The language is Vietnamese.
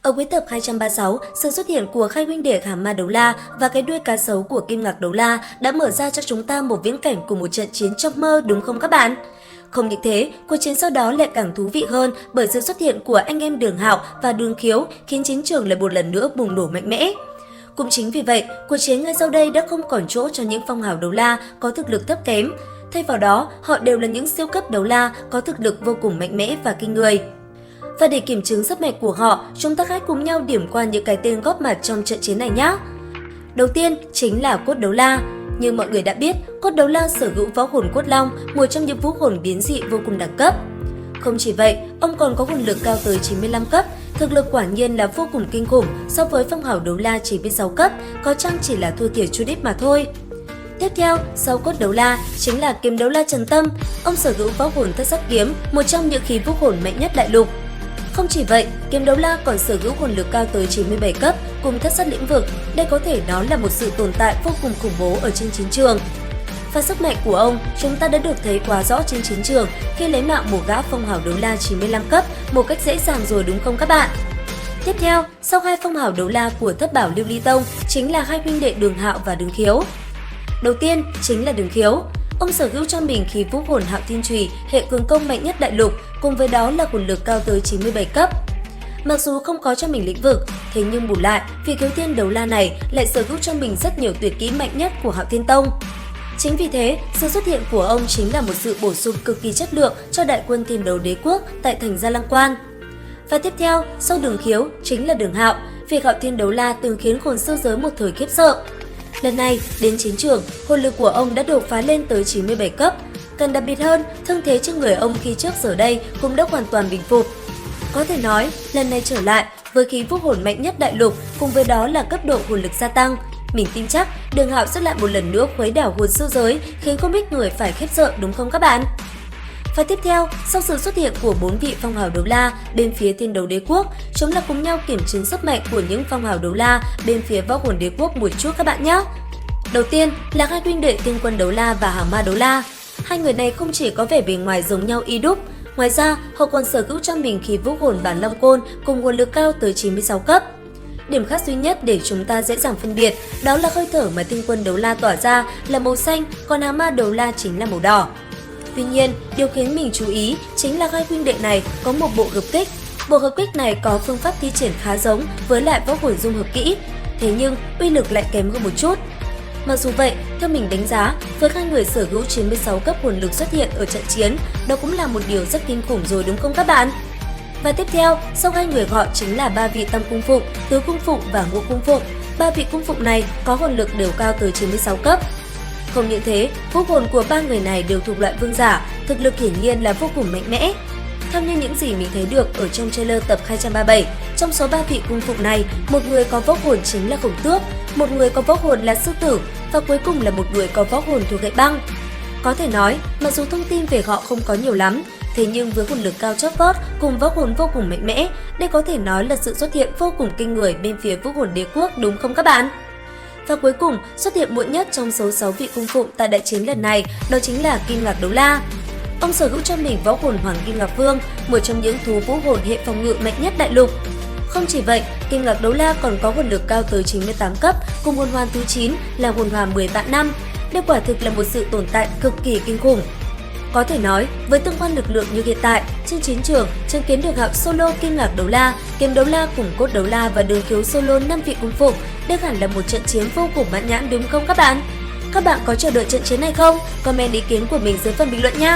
Ở cuối tập 236, sự xuất hiện của hai huynh đệ Hà Ma Đấu La và cái đuôi cá sấu của Kim Ngạc Đấu La đã mở ra cho chúng ta một viễn cảnh của một trận chiến trong mơ, đúng không các bạn? Không những thế, cuộc chiến sau đó lại càng thú vị hơn bởi sự xuất hiện của anh em Đường Hạo và Đường Khiếu khiến chiến trường lại một lần nữa bùng nổ mạnh mẽ. Cũng chính vì vậy, cuộc chiến ngay sau đây đã không còn chỗ cho những phong hào đấu la có thực lực thấp kém. Thay vào đó, họ đều là những siêu cấp đấu la có thực lực vô cùng mạnh mẽ và kinh người. Và để kiểm chứng sức mạnh của họ, chúng ta hãy cùng nhau điểm qua những cái tên góp mặt trong trận chiến này nhé. Đầu tiên chính là Cốt Đấu La. Như mọi người đã biết, Cốt Đấu La sở hữu võ hồn Cốt Long, một trong những vũ hồn biến dị vô cùng đẳng cấp. Không chỉ vậy, ông còn có hồn lực cao tới 95 cấp, thực lực quả nhiên là vô cùng kinh khủng so với phong hào đấu la 96 cấp, có chăng chỉ là thua thiệt chút ít mà thôi. Tiếp theo, sau Cốt Đấu La chính là Kiếm Đấu La Trần Tâm. Ông sở hữu võ hồn Thất Sắc Kiếm, một trong những khí vũ hồn mạnh nhất đại lục. Không chỉ vậy, Kiếm Đấu La còn sở hữu hồn lực cao tới 97 cấp cùng Thất Sát Lĩnh Vực. Đây có thể nói là một sự tồn tại vô cùng khủng bố ở trên chiến trường. Và sức mạnh của ông chúng ta đã được thấy quá rõ trên chiến trường khi lấy mạng một gã phong hào đấu la 95 cấp một cách dễ dàng rồi, đúng không các bạn? Tiếp theo, sau hai phong hào đấu la của Thất Bảo Lưu Ly Tông chính là hai huynh đệ Đường Hạo và Đường Khiếu. Đầu tiên chính là Đường Khiếu. Ông sở hữu cho mình khí vũ hồn Hạo Thiên Chùy, hệ cường công mạnh nhất đại lục, cùng với đó là hồn lực cao tới 97 cấp. Mặc dù không có cho mình lĩnh vực, thế nhưng bù lại, vị Khiếu Thiên Đấu La này lại sở hữu cho mình rất nhiều tuyệt kỹ mạnh nhất của Hạo Thiên Tông. Chính vì thế, sự xuất hiện của ông chính là một sự bổ sung cực kỳ chất lượng cho đại quân Thiên Đấu Đế Quốc tại thành Gia Lăng Quan. Và tiếp theo, sau Đường Khiếu chính là Đường Hạo, việc Hạo Thiên Đấu La từng khiến hồn sư giới một thời khiếp sợ. Lần này, đến chiến trường, hồn lực của ông đã đột phá lên tới 97 cấp. Cần đặc biệt hơn, thương thế trên người ông khi trước giờ đây cũng đã hoàn toàn bình phục. Có thể nói, lần này trở lại, với khí vũ hồn mạnh nhất đại lục cùng với đó là cấp độ hồn lực gia tăng, mình tin chắc Đường Hạo sẽ lại một lần nữa khuấy đảo hồn sư giới khiến không ít người phải khiếp sợ, đúng không các bạn? Và tiếp theo, sau sự xuất hiện của 4 vị phong hào đấu la bên phía Thiên Đấu Đế Quốc, chúng là cùng nhau kiểm chứng sức mạnh của những phong hào đấu la bên phía võ hồn đế quốc một chút các bạn nhé. Đầu tiên là hai huynh đệ Tiên Quân Đấu La và Hà Ma Đấu La. Hai người này không chỉ có vẻ bề ngoài giống nhau y đúc, ngoài ra họ còn sở hữu cho mình khí vũ hồn Bản Long Côn cùng hồn lực cao tới 96 cấp. Điểm khác duy nhất để chúng ta dễ dàng phân biệt đó là hơi thở mà Tiên Quân Đấu La tỏa ra là màu xanh, còn Hà Ma Đấu La chính là màu đỏ. Tuy nhiên, điều khiến mình chú ý chính là hai huynh đệ này có một bộ hợp kích. Bộ hợp kích này có phương pháp thi triển khá giống với lại võ hồn dung hợp kỹ, thế nhưng uy lực lại kém hơn một chút. Mặc dù vậy, theo mình đánh giá, với hai người sở hữu 96 cấp hồn lực xuất hiện ở trận chiến, đó cũng là một điều rất kinh khủng rồi, đúng không các bạn? Và tiếp theo, sau hai người họ chính là ba vị Tam Cung Phụng, Tứ Cung Phụng và Ngũ Cung Phụng. Ba vị cung phụng này có hồn lực đều cao tới 96 cấp. Không những thế, vũ hồn của ba người này đều thuộc loại vương giả, thực lực hiển nhiên là vô cùng mạnh mẽ. Theo như những gì mình thấy được ở trong trailer tập 237, trong số ba vị cung phụng này, một người có võ hồn chính là Khổng Tước, một người có võ hồn là Sư Tử và cuối cùng là một người có võ hồn thuộc hệ băng. Có thể nói, mặc dù thông tin về họ không có nhiều lắm, thế nhưng với hồn lực cao chót vót cùng võ hồn vô cùng mạnh mẽ, đây có thể nói là sự xuất hiện vô cùng kinh người bên phía vũ hồn đế quốc, đúng không các bạn? Và cuối cùng, xuất hiện muộn nhất trong số 6 vị cung phụng tại đại chiến lần này, đó chính là Kim Ngạc Đấu La. Ông sở hữu cho mình võ hồn Hoàng Kim Ngạc Vương, một trong những thú vũ hồn hệ phòng ngự mạnh nhất đại lục. Không chỉ vậy, Kim Ngạc Đấu La còn có hồn lực cao tới 98 cấp cùng hồn hoàn thứ 9 là hồn hoàn 10 vạn năm. Đây quả thực là một sự tồn tại cực kỳ kinh khủng. Có thể nói, với tương quan lực lượng như hiện tại, trên chiến trường chứng kiến được Hạo solo Kim Ngạc Đấu La, Kiếm Đấu La cùng Cốt Đấu La và Đường Khiếu solo 5 vị cung phụng, đây hẳn là một trận chiến vô cùng mãn nhãn, đúng không các bạn? Các bạn có chờ đợi trận chiến này không? Comment ý kiến của mình dưới phần bình luận nha!